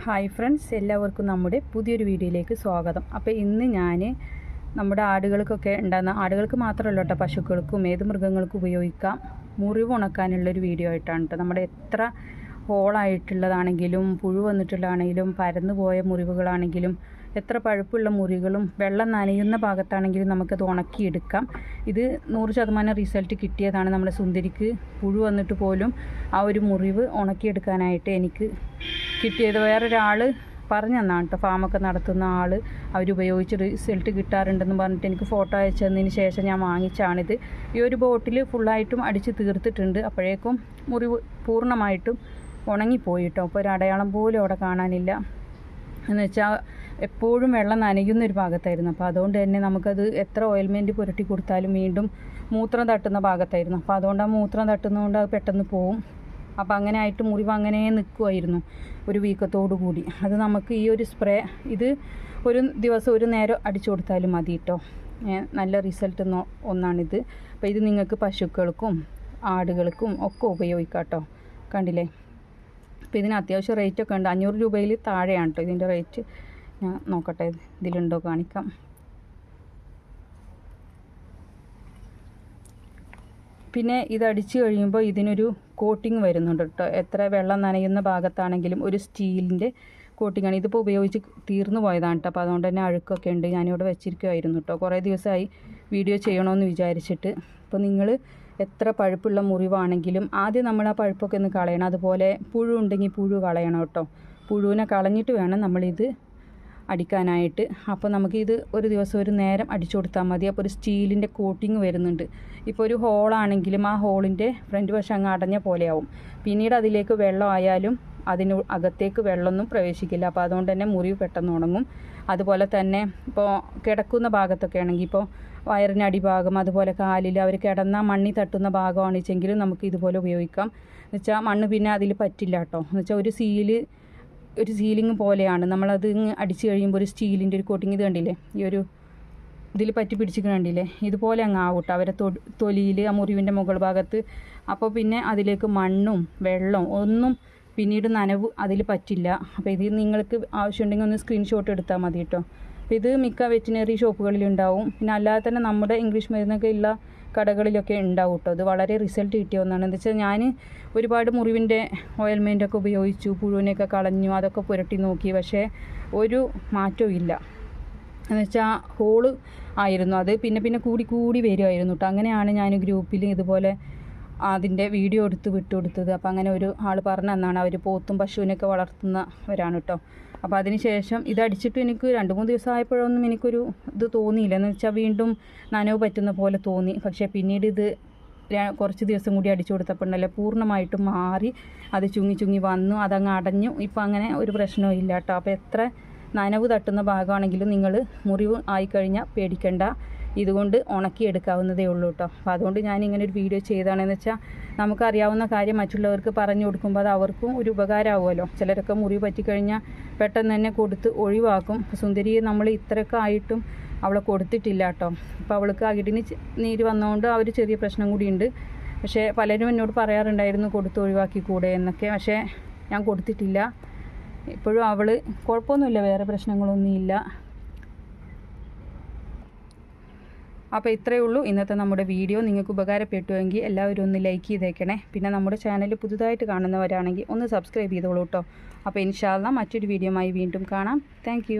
Hi friends, എല്ലാവർക്കും നമ്മുടെ പുതിയൊരു വീഡിയോയിലേക്ക് സ്വാഗതം. അപ്പോൾ ഇന്ന് ഞാൻ നമ്മുടെ ആടുകൾക്കൊക്കെ ഉണ്ടാകുന്ന, ആടുകൾക്ക് മാത്രമല്ല കേട്ടോ, പശുക്കൾക്കും ഏത് മൃഗങ്ങൾക്കും ഉപയോഗിക്കാം, മുറിവ് ഉണക്കാനുള്ളൊരു വീഡിയോ ആയിട്ടാണ് കേട്ടോ. നമ്മുടെ എത്ര ഹോളായിട്ടുള്ളതാണെങ്കിലും പുഴു വന്നിട്ടുള്ളതാണെങ്കിലും പരന്നു പോയ മുറിവുകളാണെങ്കിലും എത്ര പഴുപ്പുള്ള മുറികളും വെള്ളം നനയുന്ന ഭാഗത്താണെങ്കിലും നമുക്കത് ഉണക്കിയെടുക്കാം. ഇത് 100% റിസൾട്ട് കിട്ടിയതാണ്. നമ്മുടെ സുന്ദരിക്ക് പുഴു വന്നിട്ട് പോലും ആ ഒരു മുറിവ് ഉണക്കിയെടുക്കാനായിട്ട് എനിക്ക് കിട്ടിയത്. വേറൊരാൾ പറഞ്ഞു തന്നാണ് കേട്ടോ, ഫാമൊക്കെ നടത്തുന്ന ആൾ, അവരുപയോഗിച്ച് റിസൾട്ട് കിട്ടാറുണ്ടെന്ന് പറഞ്ഞിട്ട് എനിക്ക് ഫോട്ടോ അയച്ചു തന്നതിന് ശേഷം ഞാൻ വാങ്ങിച്ചാണിത്. ഈ ഒരു ബോട്ടിൽ ഫുള്ളായിട്ടും അടിച്ച് തീർത്തിട്ടുണ്ട്. അപ്പോഴേക്കും മുറിവ് പൂർണ്ണമായിട്ടും ഉണങ്ങിപ്പോയിട്ടോ. അപ്പോൾ ഒരു അടയാളം പോലും അവിടെ കാണാനില്ല. എന്ന് വെച്ചാൽ എപ്പോഴും വെള്ളം നനയുന്നൊരു ഭാഗത്തായിരുന്നു. അപ്പോൾ അതുകൊണ്ട് തന്നെ നമുക്കത് എത്ര ഓയിൽമെൻറ്റ് പുരട്ടി കൊടുത്താലും വീണ്ടും മൂത്രം തട്ടുന്ന ഭാഗത്തായിരുന്നു. അപ്പോൾ അതുകൊണ്ട് ആ മൂത്രം തട്ടുന്നതുകൊണ്ട് അത് പെട്ടെന്ന് പോവും. അപ്പോൾ അങ്ങനെ ആയിട്ട് മുറിവ് അങ്ങനെ നിൽക്കുമായിരുന്നു ഒരു വീക്കത്തോടു കൂടി. അത് നമുക്ക് ഈ ഒരു സ്പ്രേ ഇത് ഒരു ദിവസം ഒരു നേരം അടിച്ചു കൊടുത്താലും മതി കേട്ടോ. നല്ല റിസൾട്ട് ഒന്നാണിത്. അപ്പോൾ ഇത് നിങ്ങൾക്ക് പശുക്കൾക്കും ആടുകൾക്കും ഒക്കെ ഉപയോഗിക്കാം കേട്ടോ. കണ്ടില്ലേ? അപ്പോൾ ഇതിന് അത്യാവശ്യം റേറ്റൊക്കെ ഉണ്ട്. 500 രൂപയിൽ താഴെയാണ് കേട്ടോ ഇതിൻ്റെ റേറ്റ്. ഞാൻ നോക്കട്ടെ ഇതിലുണ്ടോ കാണിക്കാം. പിന്നെ ഇതടിച്ച് കഴിയുമ്പോൾ ഇതിനൊരു കോട്ടിങ് വരുന്നുണ്ട് കേട്ടോ. എത്ര വെള്ളം നനയുന്ന ഭാഗത്താണെങ്കിലും ഒരു സ്റ്റീലിൻ്റെ കോട്ടിങ്ങാണ്. ഇതിപ്പോൾ ഉപയോഗിച്ച് തീർന്നു പോയതാണ് കേട്ടോ. അപ്പോൾ അതുകൊണ്ട് തന്നെ അഴുക്കൊക്കെ ഉണ്ട്. ഞാനിവിടെ വെച്ചിരിക്കുമായിരുന്നു കേട്ടോ. കുറേ ദിവസമായി വീഡിയോ ചെയ്യണമെന്ന് വിചാരിച്ചിട്ട്. അപ്പോൾ നിങ്ങൾ എത്ര പഴുപ്പുള്ള മുറിവാണെങ്കിലും ആദ്യം നമ്മൾ ആ പഴുപ്പൊക്കെ ഒന്ന് കളയണം. അതുപോലെ പുഴു ഉണ്ടെങ്കിൽ പുഴു കളയണം കേട്ടോ. പുഴുവിനെ കളഞ്ഞിട്ട് വേണം നമ്മളിത് അടിക്കാനായിട്ട്. അപ്പോൾ നമുക്കിത് ഒരു ദിവസം ഒരു നേരം അടിച്ചു കൊടുത്താൽ മതി. അപ്പോൾ ഒരു സ്റ്റീലിൻ്റെ കോട്ടിങ് വരുന്നുണ്ട്. ഇപ്പോൾ ഒരു ഹോളാണെങ്കിലും ആ ഹോളിൻ്റെ ഫ്രണ്ട് വശം അങ്ങ് അടഞ്ഞ പോലെയാവും. പിന്നീട് അതിലേക്ക് വെള്ളം ആയാലും അതിന് അകത്തേക്ക് വെള്ളമൊന്നും പ്രവേശിക്കില്ല. അപ്പോൾ അതുകൊണ്ട് തന്നെ മുറിവ് പെട്ടെന്ന് ഉണങ്ങും. അതുപോലെ തന്നെ ഇപ്പോൾ കിടക്കുന്ന ഭാഗത്തൊക്കെ ആണെങ്കിൽ ഇപ്പോൾ വയറിന് അടിഭാഗം, അതുപോലെ കാലിൽ അവർ കിടന്നാൽ മണ്ണി തട്ടുന്ന ഭാഗമാണ് വെച്ചെങ്കിലും നമുക്ക് ഇതുപോലെ ഉപയോഗിക്കാം. എന്ന് വെച്ചാൽ മണ്ണ് പിന്നെ അതിൽ പറ്റില്ല കേട്ടോ. എന്ന് വെച്ചാൽ ഒരു സീലിംഗ് പോലെയാണ്. നമ്മളത് അടിച്ച് കഴിയുമ്പോൾ ഒരു സ്റ്റീലിൻ്റെ ഒരു കോട്ടിങ് ഇത് കണ്ടില്ലേ, ഈ ഒരു ഇതിൽ പറ്റി പിടിച്ചിട്ട് കണ്ടില്ലേ, ഇതുപോലെ അങ്ങ് ആവട്ടെ അവരെ തൊലിയിൽ ആ മുറിവിൻ്റെ മുകൾ ഭാഗത്ത്. അപ്പോൾ പിന്നെ അതിലേക്ക് മണ്ണും വെള്ളവും ഒന്നും പിന്നീട് നനവ് അതിൽ പറ്റില്ല. അപ്പോൾ ഇത് നിങ്ങൾക്ക് ആവശ്യമുണ്ടെങ്കിൽ ഒന്ന് സ്ക്രീൻഷോട്ട് എടുത്താൽ മതി കേട്ടോ. അപ്പോൾ ഇത് മിക്ക വെറ്റിനറി ഷോപ്പുകളിലുണ്ടാവും. പിന്നെ അല്ലാതെ തന്നെ നമ്മുടെ ഇംഗ്ലീഷ് മരുന്നൊക്കെ ഉള്ള കടകളിലൊക്കെ ഉണ്ടാവും കേട്ടോ. ഇത് വളരെ റിസൾട്ട് കിട്ടിയ ഒന്നാണ്. എന്താ വെച്ചാൽ ഞാൻ ഒരുപാട് മുറിവിൻ്റെ ഓയിൽമെൻറ്റൊക്കെ ഉപയോഗിച്ചു, പുഴുവിനെയൊക്കെ കളഞ്ഞു, അതൊക്കെ പുരട്ടി നോക്കി, പക്ഷേ ഒരു മാറ്റവും ഇല്ല. എന്ന് വെച്ചാൽ ഹോള് ആയിരുന്നു അത്. പിന്നെ കൂടി വരുമായിരുന്നു കേട്ടോ. അങ്ങനെയാണ് ഞാൻ ഗ്രൂപ്പിൽ ഇതുപോലെ അതിൻ്റെ വീഡിയോ എടുത്ത് വിട്ടുകൊടുത്തത്. അപ്പോൾ അങ്ങനെ ഒരു ആൾ പറഞ്ഞു തന്നാണ്. അവർ പോത്തും പശുവിനൊക്കെ വളർത്തുന്നവരാണ് കേട്ടോ. അപ്പോൾ അതിന് ശേഷം ഇതടിച്ചിട്ട് എനിക്ക് 2-3 ദിവസം ആയപ്പോഴൊന്നും എനിക്കൊരു ഇത് തോന്നിയില്ല. എന്ന് വെച്ചാൽ വീണ്ടും നനവ് പറ്റുന്ന പോലെ തോന്നി. പക്ഷേ പിന്നീട് ഇത് കുറച്ച് ദിവസം കൂടി അടിച്ചു കൊടുത്തപ്പോഴല്ലേ പൂർണ്ണമായിട്ടും മാറി. അത് ചുങ്ങി വന്നു, അതങ്ങ് അടഞ്ഞു. ഇപ്പോൾ അങ്ങനെ ഒരു പ്രശ്നവും ഇല്ല കേട്ടോ. അപ്പോൾ എത്ര നനവ് തട്ടുന്ന ഭാഗമാണെങ്കിലും നിങ്ങൾ മുറിവ് ആയിക്കഴിഞ്ഞാൽ പേടിക്കണ്ട, ഇതുകൊണ്ട് ഉണക്കിയെടുക്കാവുന്നതേ ഉള്ളൂ കേട്ടോ. അപ്പോൾ അതുകൊണ്ട് ഞാൻ ഇങ്ങനെ ഒരു വീഡിയോ ചെയ്തതാണെന്ന് വെച്ചാൽ നമുക്കറിയാവുന്ന കാര്യം മറ്റുള്ളവർക്ക് പറഞ്ഞു കൊടുക്കുമ്പോൾ അത് അവർക്കും ഒരു ഉപകാരമാവുമല്ലോ. ചിലരൊക്കെ മുറിവ് പറ്റിക്കഴിഞ്ഞാൽ പെട്ടെന്ന് തന്നെ കൊടുത്ത് ഒഴിവാക്കും. സുന്ദരിയെ നമ്മൾ ഇത്രയൊക്കെ ആയിട്ടും അവളെ കൊടുത്തിട്ടില്ല കേട്ടോ. അപ്പോൾ അവൾക്ക് അകിടിന് നീര് വന്നതുകൊണ്ട് ആ ഒരു ചെറിയ പ്രശ്നം കൂടിയുണ്ട്. പക്ഷേ പലരും എന്നോട് പറയാറുണ്ടായിരുന്നു കൊടുത്ത് ഒഴിവാക്കി കൂടെ എന്നൊക്കെ. പക്ഷേ ഞാൻ കൊടുത്തിട്ടില്ല. ഇപ്പോഴും അവൾ കുഴപ്പമൊന്നുമില്ല, വേറെ പ്രശ്നങ്ങളൊന്നുമില്ല. അപ്പോൾ ഇത്രയേ ഉള്ളൂ ഇന്നത്തെ നമ്മുടെ വീഡിയോ. നിങ്ങൾക്ക് ഉപകാരപ്പെട്ടുവെങ്കിൽ എല്ലാവരും ഒന്ന് ലൈക്ക് ചെയ്തേക്കണേ. പിന്നെ നമ്മുടെ ചാനൽ പുതുതായിട്ട് കാണുന്നവരാണെങ്കിൽ ഒന്ന് സബ്സ്ക്രൈബ് ചെയ്തോളൂ കേട്ടോ. അപ്പോൾ ഇൻഷാ അല്ലാഹ് മറ്റൊരു വീഡിയോയുമായി വീണ്ടും കാണാം. താങ്ക്